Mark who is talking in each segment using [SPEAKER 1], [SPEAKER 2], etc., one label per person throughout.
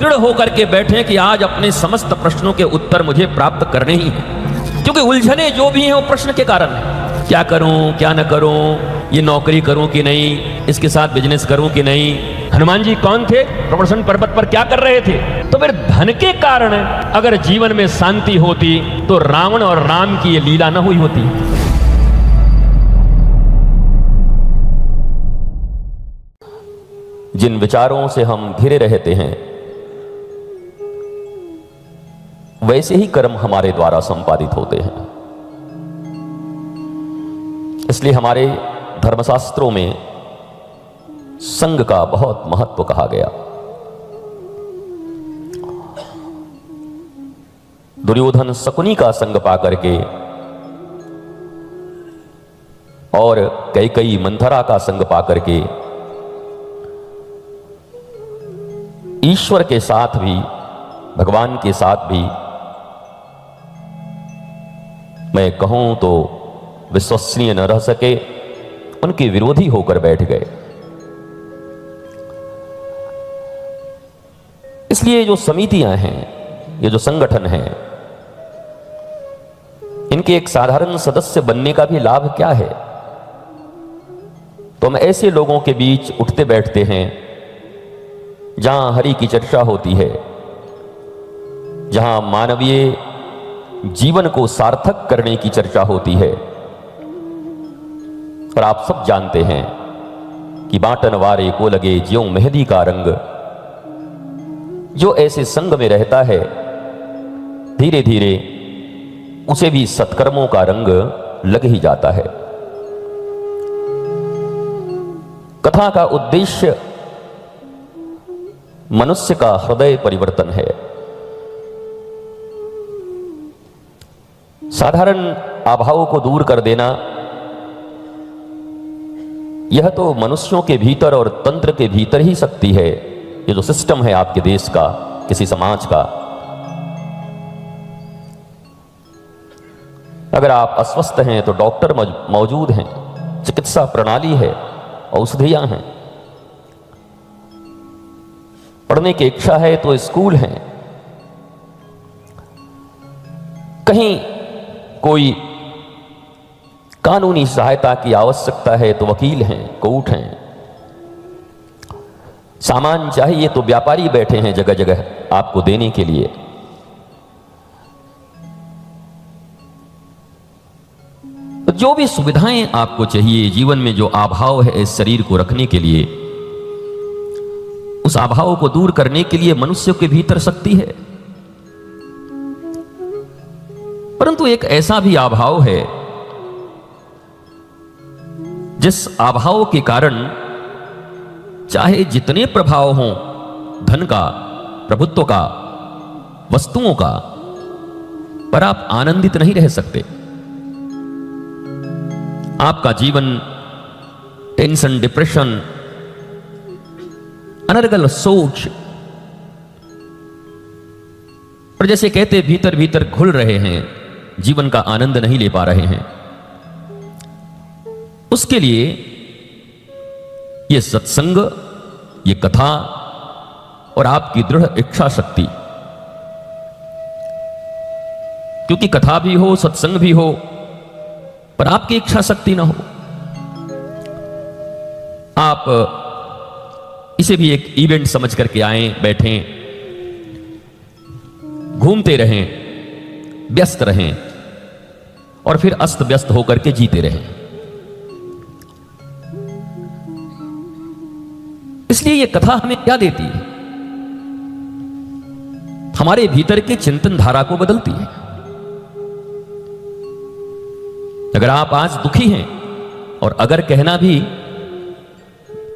[SPEAKER 1] दृढ़ होकर के बैठे कि आज अपने समस्त प्रश्नों के उत्तर मुझे प्राप्त करने ही हैं, क्योंकि उलझने जो भी हैं वो प्रश्न के कारण है। क्या करूं, क्या न करूं, ये नौकरी करूं कि नहीं, इसके साथ बिजनेस करूं कि नहीं। हनुमान जी कौन थे? प्रवर्षण पर्वत पर क्या कर रहे थे? तो फिर धन के कारण अगर जीवन में शांति होती तो रावण और राम की ये लीला न हुई होती। जिन विचारों से हम घिरे रहते हैं वैसे ही कर्म हमारे द्वारा संपादित होते हैं। इसलिए हमारे धर्मशास्त्रों में संग का बहुत महत्व कहा गया। दुर्योधन शकुनी का संग पा करके और कैकेयी मंथरा का संग पा करके ईश्वर के साथ भी, भगवान के साथ भी मैं कहूं तो विश्वसनीय न रह सके, उनके विरोधी होकर बैठ गए। इसलिए जो समितियां हैं, ये जो संगठन है, इनके एक साधारण सदस्य बनने का भी लाभ क्या है? तो हम ऐसे लोगों के बीच उठते बैठते हैं जहां हरि की चर्चा होती है, जहां मानवीय जीवन को सार्थक करने की चर्चा होती है। और आप सब जानते हैं कि बाटन वारे को लगे ज्यों मेहंदी का रंग। जो ऐसे संग में रहता है धीरे धीरे उसे भी सत्कर्मों का रंग लग ही जाता है। कथा का उद्देश्य मनुष्य का हृदय परिवर्तन है। साधारण अभावों को दूर कर देना, यह तो मनुष्यों के भीतर और तंत्र के भीतर ही शक्ति है। ये जो सिस्टम है आपके देश का, किसी समाज का, अगर आप अस्वस्थ हैं तो डॉक्टर मौजूद हैं, चिकित्सा प्रणाली है, औषधियां हैं। पढ़ने की इच्छा है तो स्कूल हैं। कहीं कोई कानूनी सहायता की आवश्यकता है तो वकील हैं, कोर्ट हैं। सामान चाहिए तो व्यापारी बैठे हैं जगह जगह आपको देने के लिए। तो जो भी सुविधाएं आपको चाहिए जीवन में, जो अभाव है इस शरीर को रखने के लिए, उस अभाव को दूर करने के लिए मनुष्य के भीतर शक्ति है। परंतु एक ऐसा भी अभाव है जिस अभाव के कारण चाहे जितने प्रभाव हों, धन का, प्रभुत्व का, वस्तुओं का, पर आप आनंदित नहीं रह सकते। आपका जीवन टेंशन, डिप्रेशन, अनर्गल सोच, और जैसे कहते भीतर भीतर घुल रहे हैं, जीवन का आनंद नहीं ले पा रहे हैं। उसके लिए ये सत्संग, ये कथा और आपकी दृढ़ इच्छा शक्ति, क्योंकि कथा भी हो, सत्संग भी हो, पर आपकी इच्छा शक्ति ना हो, आप इसे भी एक इवेंट समझ करके आए, बैठें, घूमते रहें, व्यस्त रहें और फिर अस्त व्यस्त होकर के जीते रहें। इसलिए यह कथा हमें क्या देती है? हमारे भीतर के चिंतन धारा को बदलती है। अगर आप आज दुखी हैं, और अगर कहना भी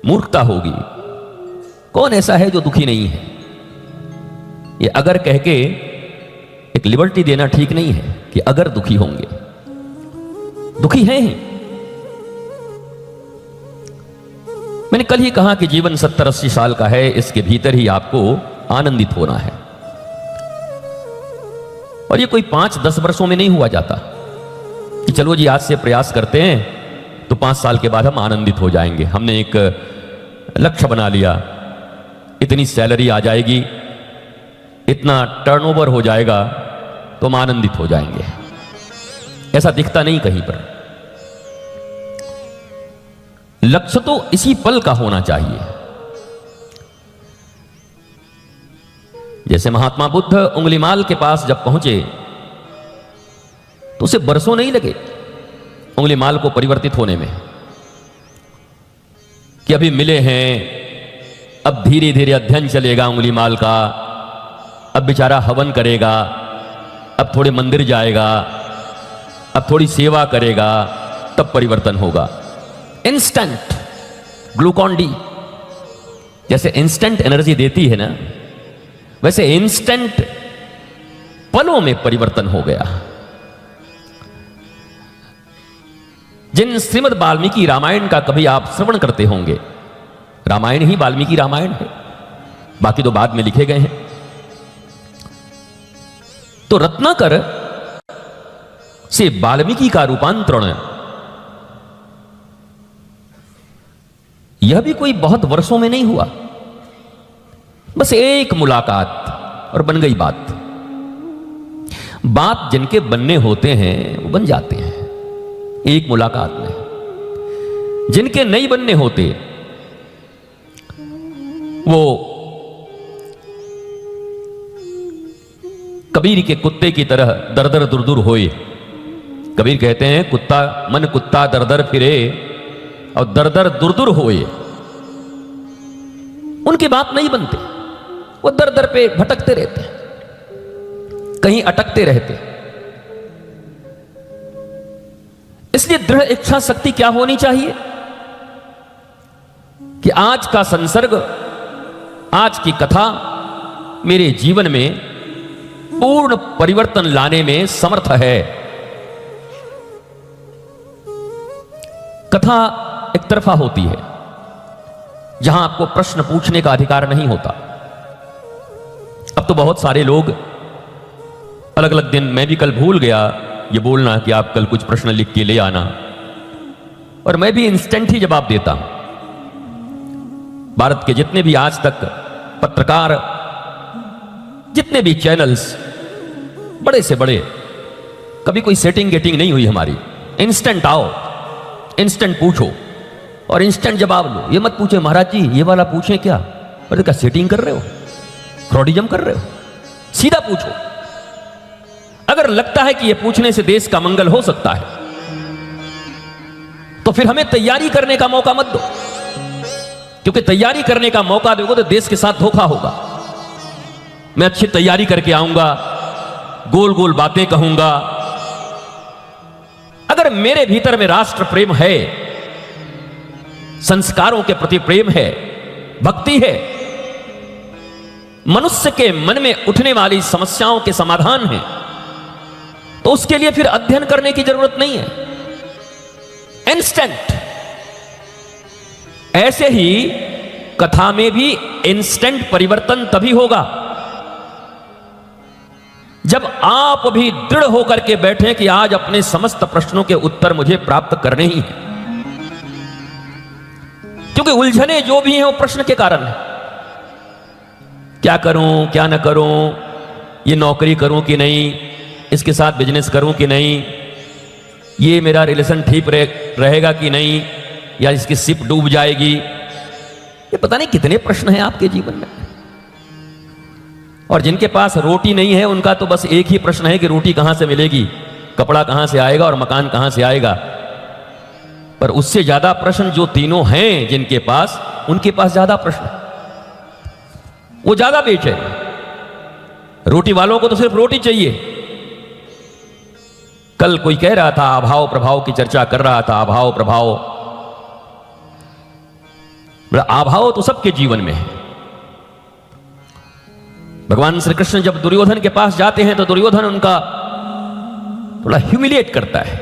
[SPEAKER 1] मूर्खता होगी, कौन ऐसा है जो दुखी नहीं है? ये अगर कह के एक लिबर्टी देना ठीक नहीं है कि अगर दुखी होंगे, दुखी हैं। मैंने कल ही कहा कि जीवन 70-80 साल का है, इसके भीतर ही आपको आनंदित होना है। और ये कोई 5-10 वर्षों में नहीं हुआ जाता कि चलो जी आज से प्रयास करते हैं तो 5 साल के बाद हम आनंदित हो जाएंगे। हमने एक लक्ष्य बना लिया, इतनी सैलरी आ जाएगी इतना टर्नओवर हो जाएगा तो हम आनंदित हो जाएंगे। ऐसा दिखता नहीं कहीं पर। लक्ष्य तो इसी पल का होना चाहिए। जैसे महात्मा बुद्ध उंगलीमाल के पास जब पहुंचे तो उसे बरसों नहीं लगे उंगलीमाल को परिवर्तित होने में, कि अभी मिले हैं, अब धीरे धीरे अध्ययन चलेगा उंगलीमाल का, अब बेचारा हवन करेगा, अब थोड़े मंदिर जाएगा, अब थोड़ी सेवा करेगा, तब परिवर्तन होगा। इंस्टेंट ग्लूकॉन डी जैसे इंस्टेंट एनर्जी देती है ना, वैसे इंस्टेंट पलों में परिवर्तन हो गया। जिन श्रीमद् वाल्मीकि रामायण का कभी आप श्रवण करते होंगे, रामायण ही वाल्मीकि रामायण है, बाकी तो बाद में लिखे गए हैं। तो रत्नाकर से वाल्मीकि का रूपांतरण यह भी कोई बहुत वर्षों में नहीं हुआ, बस एक मुलाकात और बन गई बात। बात जिनके बनने होते हैं वो बन जाते हैं एक मुलाकात में। जिनके नहीं बनने होते वो कबीर के कुत्ते की तरह दर दर दूर दूर होए। कबीर कहते हैं कुत्ता मन कुत्ता दर दर फिरे और दर दर दूर दूर होए। उनकी बात नहीं बनते, वो दर दर पे भटकते रहते, कहीं अटकते रहते। इसलिए दृढ़ इच्छा शक्ति क्या होनी चाहिए कि आज का संसर्ग, आज की कथा मेरे जीवन में पूर्ण परिवर्तन लाने में समर्थ है। कथा एक तरफा होती है जहां आपको प्रश्न पूछने का अधिकार नहीं होता। अब तो बहुत सारे लोग अलग अलग दिन, मैं भी कल भूल गया ये बोलना कि आप कल कुछ प्रश्न लिख के ले आना, और मैं भी इंस्टेंट ही जवाब देता हूं। भारत के जितने भी आज तक पत्रकार, जितने भी चैनल्स, बड़े से बड़े, कभी कोई सेटिंग गेटिंग नहीं हुई हमारी। इंस्टेंट आओ, इंस्टेंट पूछो और इंस्टेंट जवाब लो। ये मत पूछे महाराज जी ये वाला पूछें क्या, अरे क्या सेटिंग कर रहे हो, फ्रॉडिज्म कर रहे हो? सीधा पूछो। अगर लगता है कि यह पूछने से देश का मंगल हो सकता है तो फिर हमें तैयारी करने का मौका मत दो, क्योंकि तैयारी करने का मौका दोगे तो देश के साथ धोखा होगा। मैं अच्छी तैयारी करके आऊंगा, गोल गोल बातें कहूंगा। अगर मेरे भीतर में राष्ट्र प्रेम है, संस्कारों के प्रति प्रेम है, भक्ति है, मनुष्य के मन में उठने वाली समस्याओं के समाधान है, तो उसके लिए फिर अध्ययन करने की जरूरत नहीं है। इंस्टेंट। ऐसे ही कथा में भी इंस्टेंट परिवर्तन तभी होगा जब आप भी दृढ़ होकर के बैठे कि आज अपने समस्त प्रश्नों के उत्तर मुझे प्राप्त करने ही हैं। क्योंकि उलझने जो भी हैं वो प्रश्न के कारण है। क्या करूं क्या न करूं, ये नौकरी करूं कि नहीं, इसके साथ बिजनेस करूं कि नहीं, ये मेरा रिलेशन ठीक रहेगा कि नहीं, या इसकी शिप डूब जाएगी। ये पता नहीं कितने प्रश्न हैं आपके जीवन में। और जिनके पास रोटी नहीं है उनका तो बस एक ही प्रश्न है कि रोटी कहां से मिलेगी, कपड़ा कहां से आएगा और मकान कहां से आएगा। पर उससे ज्यादा प्रश्न जो तीनों हैं जिनके पास, उनके पास ज्यादा प्रश्न, वो ज्यादा बेचैन। रोटी वालों को तो सिर्फ रोटी चाहिए। कल कोई कह रहा था, अभाव प्रभाव की चर्चा कर रहा था, अभाव प्रभाव। अभाव तो सबके जीवन में है। भगवान श्री कृष्ण जब दुर्योधन के पास जाते हैं तो दुर्योधन उनका थोड़ा ह्यूमिलिएट करता है।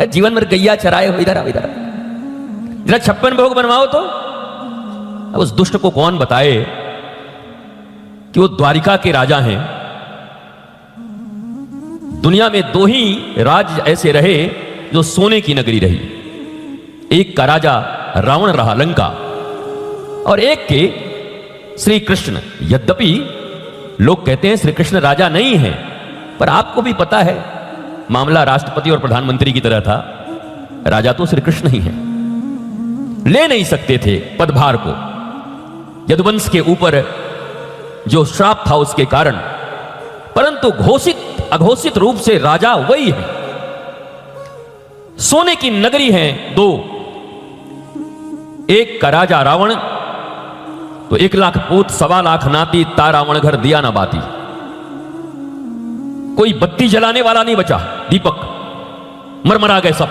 [SPEAKER 1] जीवन में गैया चराए हो, इधर आओ, इधर जरा 56 भोग बनवाओ। तो अब उस दुष्ट को कौन बताए कि वो द्वारिका के राजा हैं। दुनिया में दो ही राज ऐसे रहे जो सोने की नगरी रही। एक का राजा रावण रहा, लंका, और एक के श्री कृष्ण, यद्यपि लोग कहते हैं श्री कृष्ण राजा नहीं है, पर आपको भी पता है मामला राष्ट्रपति और प्रधानमंत्री की तरह था। राजा तो श्री कृष्ण ही है, ले नहीं सकते थे पदभार को। यदुवंश के ऊपर जो श्राप था उसके कारण, परंतु घोषित अघोषित रूप से राजा वही है। सोने की नगरी है दो, एक का राजा रावण, तो 1 लाख पूत 1.25 लाख नाती, ता रावण घर दिया ना बाती। कोई बत्ती जलाने वाला नहीं बचा, दीपक मरमरा गए सब।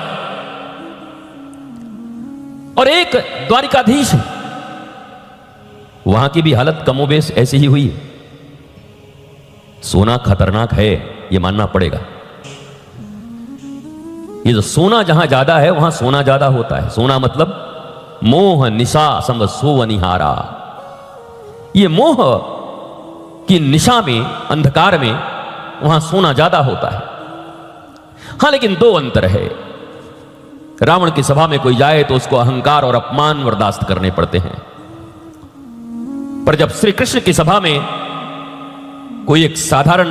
[SPEAKER 1] और एक द्वारिकाधीश है, वहां की भी हालत कमोबेश ऐसी ही हुई है। सोना खतरनाक है, यह मानना पड़ेगा। ये जो सोना जहां ज्यादा है वहां सोना ज्यादा होता है। सोना मतलब मोह निशा संग सोवनिहारा। ये मोह की निशा में, अंधकार में, वहां सोना ज्यादा होता है। हां, लेकिन 2 अंतर है। रावण की सभा में कोई जाए तो उसको अहंकार और अपमान बर्दाश्त करने पड़ते हैं, पर जब श्री कृष्ण की सभा में कोई एक साधारण,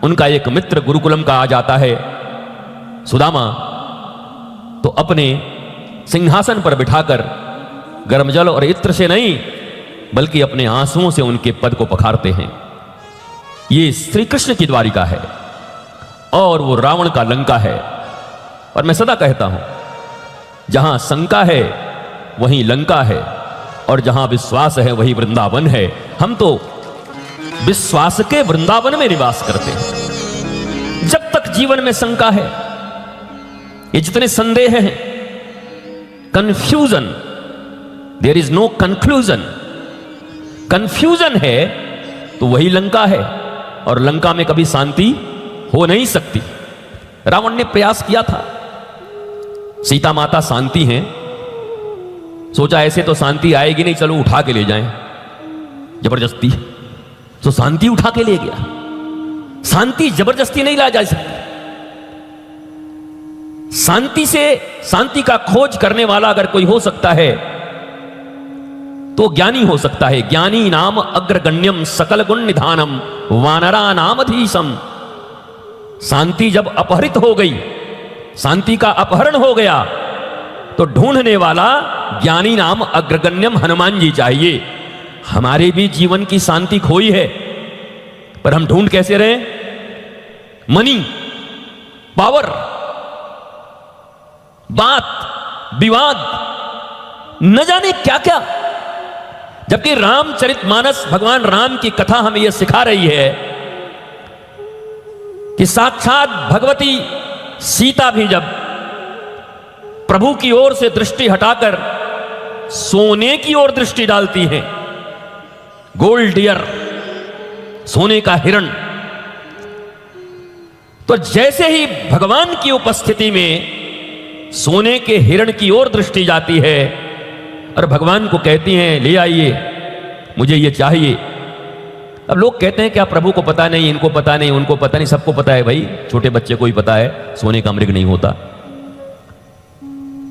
[SPEAKER 1] उनका एक मित्र गुरुकुलम का आ जाता है, सुदामा, तो अपने सिंहासन पर बिठाकर गर्म जल और इत्र से नहीं बल्कि अपने आंसुओं से उनके पद को पखारते हैं। ये श्री कृष्ण की द्वारिका है और वो रावण का लंका है। और मैं सदा कहता हूं, जहां शंका है वहीं लंका है, और जहां विश्वास है वहीं वृंदावन है। हम तो विश्वास के वृंदावन में निवास करते हैं। जब तक जीवन में शंका है, ये जितने संदेह हैं, confusion, there is no conclusion, confusion है, तो वही लंका है, और लंका में कभी शांति हो नहीं सकती। रावण ने प्रयास किया था, सीता माता शांति हैं, सोचा ऐसे तो शांति आएगी नहीं, चलो उठा के ले जाएं, जबरदस्ती, तो शांति उठा के ले गया। शांति जबरदस्ती नहीं ला जा सकती। शांति से, शांति का खोज करने वाला अगर कोई हो सकता है तो ज्ञानी हो सकता है। ज्ञानी नाम अग्रगण्यम सकल गुण निधानम वानरा नामधीशम। शांति जब अपहरित हो गई, शांति का अपहरण हो गया, तो ढूंढने वाला ज्ञानी नाम अग्रगण्यम हनुमान जी चाहिए। हमारे भी जीवन की शांति खोई है, पर हम ढूंढ कैसे रहे? मनी, पावर, बात, विवाद, न जाने क्या क्या। जबकि रामचरितमानस, भगवान राम की कथा हमें यह सिखा रही है कि साक्षात भगवती सीता भी जब प्रभु की ओर से दृष्टि हटाकर सोने की ओर दृष्टि डालती हैं, गोल्ड डियर, सोने का हिरण, तो जैसे ही भगवान की उपस्थिति में सोने के हिरण की ओर दृष्टि जाती है और भगवान को कहती हैं ले आइए, मुझे ये चाहिए। अब लोग कहते हैं क्या प्रभु को पता नहीं, इनको पता नहीं, उनको पता नहीं, सबको पता है भाई, छोटे बच्चे को ही पता है सोने का मृग नहीं होता।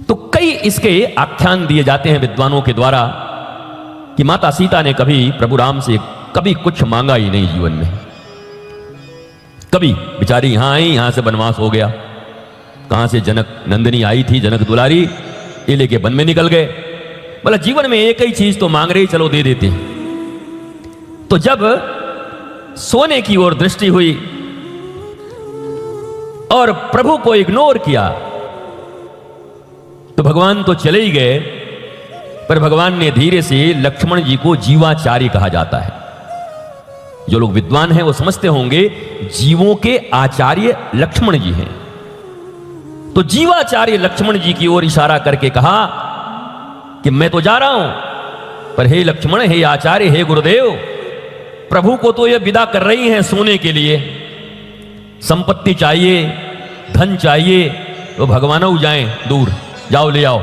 [SPEAKER 1] तो कई इसके आख्यान दिए जाते हैं विद्वानों के द्वारा कि माता सीता ने कभी प्रभु राम से कभी कुछ मांगा ही नहीं जीवन में। कभी बेचारी यहां आई, यहां से वनवास हो गया, कहां से जनक नंदिनी आई थी, जनक दुलारी, ये लेके वन में निकल गए। बोला जीवन में एक ही चीज तो मांग रही, चलो दे देते हैं। तो जब सोने की ओर दृष्टि हुई और प्रभु को इग्नोर किया तो भगवान तो चले ही गए, पर भगवान ने धीरे से, लक्ष्मण जी को जीवाचार्य कहा जाता है। जो लोग विद्वान हैं वो समझते होंगे जीवों के आचार्य लक्ष्मण जी हैं। तो जीवाचार्य लक्ष्मण जी की ओर इशारा करके कहा कि मैं तो जा रहा हूं, पर हे लक्ष्मण, हे आचार्य, हे गुरुदेव, प्रभु को तो ये विदा कर रही हैं सोने के लिए, संपत्ति चाहिए, धन चाहिए, तो भगवान जाएं दूर, जाओ ले आओ।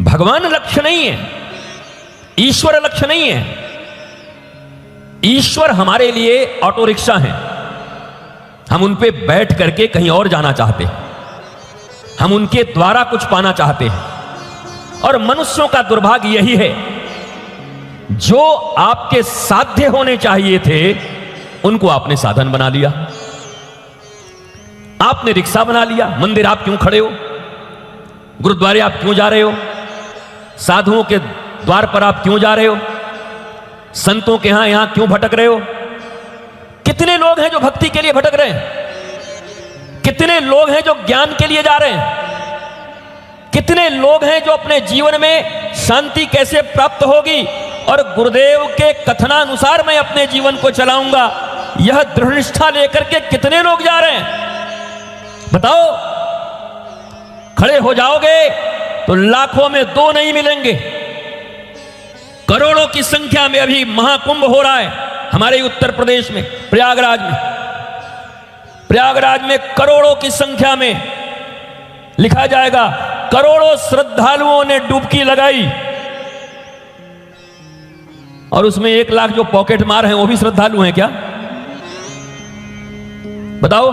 [SPEAKER 1] भगवान लक्ष्य नहीं है, ईश्वर लक्ष्य नहीं है। ईश्वर हमारे लिए ऑटो रिक्शा है, हम उन पे बैठ करके कहीं और जाना चाहते हैं, हम उनके द्वारा कुछ पाना चाहते हैं। और मनुष्यों का दुर्भाग्य यही है जो आपके साध्य होने चाहिए थे उनको आपने साधन बना लिया। आपने रिक्शा बना लिया। मंदिर आप क्यों खड़े हो? गुरुद्वारे आप क्यों जा रहे हो? साधुओं के द्वार पर आप क्यों जा रहे हो? संतों के यहां क्यों भटक रहे हो? कितने लोग हैं जो भक्ति के लिए भटक रहे हैं? कितने लोग हैं जो ज्ञान के लिए जा रहे हैं? कितने लोग हैं जो अपने जीवन में शांति कैसे प्राप्त होगी और गुरुदेव के कथनानुसार मैं अपने जीवन को चलाऊंगा, यह दृढ़ निष्ठा लेकर के कितने लोग जा रहे हैं? बताओ। खड़े हो जाओगे तो लाखों में 2 नहीं मिलेंगे, करोड़ों की संख्या में अभी महाकुंभ हो रहा है हमारे उत्तर प्रदेश में, प्रयागराज में। प्रयागराज में करोड़ों की संख्या में, लिखा जाएगा करोड़ों श्रद्धालुओं ने डुबकी लगाई, और उसमें 1 लाख जो पॉकेट मार हैं वो भी श्रद्धालु हैं क्या? बताओ।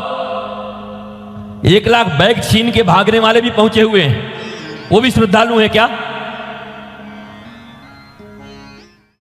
[SPEAKER 1] 1 लाख बैग छीन के भागने वाले भी पहुंचे हुए हैं, वो भी श्रद्धालु हैं क्या?